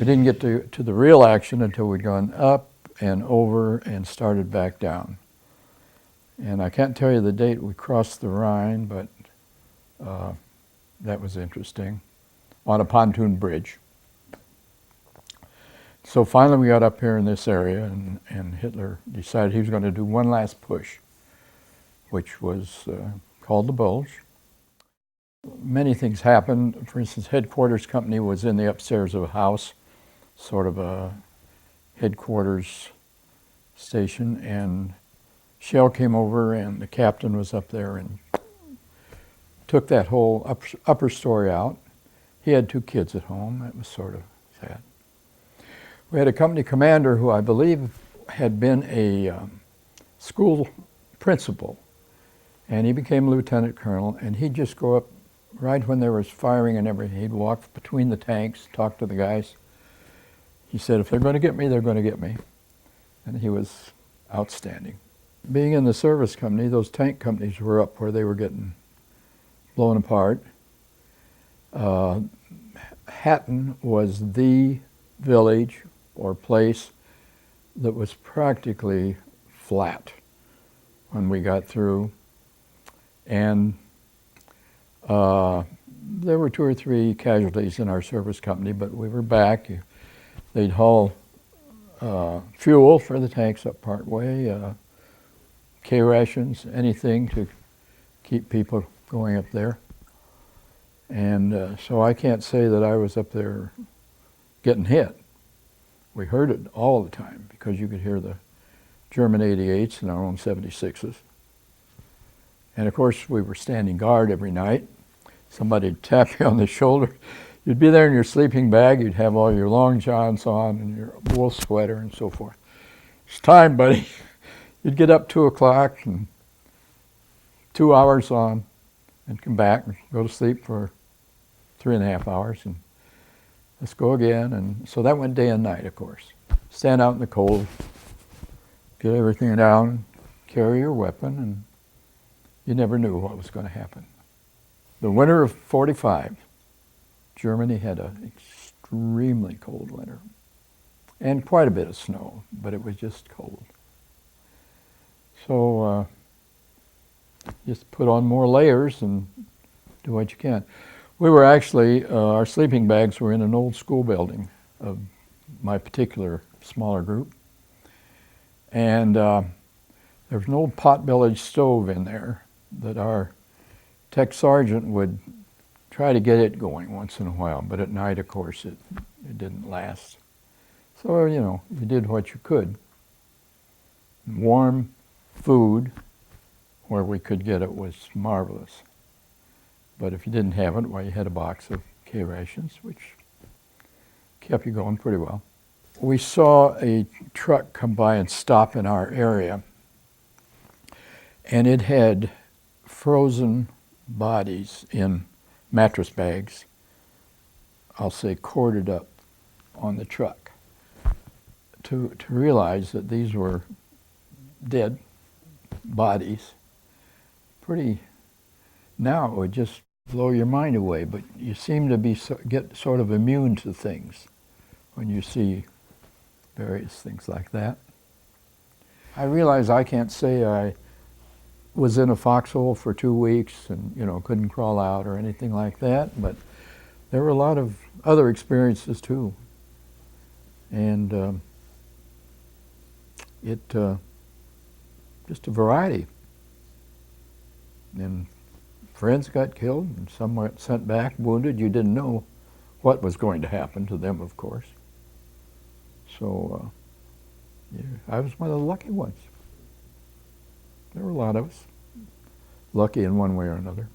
We didn't get to the real action until we'd gone up and over and started back down. And I can't tell you the date we crossed the Rhine, but that was interesting, on a pontoon bridge. So finally we got up here in this area, and Hitler decided he was going to do one last push, which was called the Bulge. Many things happened. For instance, headquarters company was in the upstairs of a house, sort of a headquarters station, and shell came over and the captain was up there and took that whole upper story out. He had 2 kids at home. It was sort of sad. We had a company commander who I believe had been a school principal, and he became a lieutenant colonel, and he'd just go up right when there was firing and everything. He'd walk between the tanks, talk to the guys. He said, if they're going to get me, they're going to get me. And he was outstanding. Being in the service company, those tank companies were up where they were getting blown apart. Hatton was the village or place that was practically flat when we got through. And there were 2 or 3 casualties in our service company, but we were back. They'd haul fuel for the tanks up part way, K-rations, anything to keep people going up there. And so I can't say that I was up there getting hit. We heard it all the time because you could hear the German 88s and our own 76s. And of course we were standing guard every night. Somebody'd tap you on the shoulder. You'd be there in your sleeping bag, you'd have all your long johns on and your wool sweater and so forth. It's time, buddy. You'd get up 2 o'clock and 2 hours on and come back and go to sleep for 3.5 hours and let's go again. And so that went day and night, of course. Stand out in the cold, get everything down, carry your weapon, and you never knew what was going to happen. The winter of '45, Germany had an extremely cold winter and quite a bit of snow, but it was just cold. So just put on more layers and do what you can. We were actually, our sleeping bags were in an old school building of my particular smaller group. And there was an old pot-bellied stove in there that our tech sergeant would try to get it going once in a while, but at night, of course, it didn't last. So, you know, you did what you could. Warm food, where we could get it, was marvelous. But if you didn't have it, well, you had a box of K-rations, which kept you going pretty well. We saw a truck come by and stop in our area, and it had frozen bodies in mattress bags, I'll say corded up on the truck, to realize that these were dead bodies. Pretty, now it would just blow your mind away, but you seem to be get sort of immune to things when you see various things like that. I realize I can't say I was in a foxhole for 2 weeks and, you know, couldn't crawl out or anything like that, but there were a lot of other experiences too. And just a variety. And friends got killed and some were sent back wounded. You didn't know what was going to happen to them, of course. So yeah, I was one of the lucky ones. There were a lot of us, lucky in one way or another.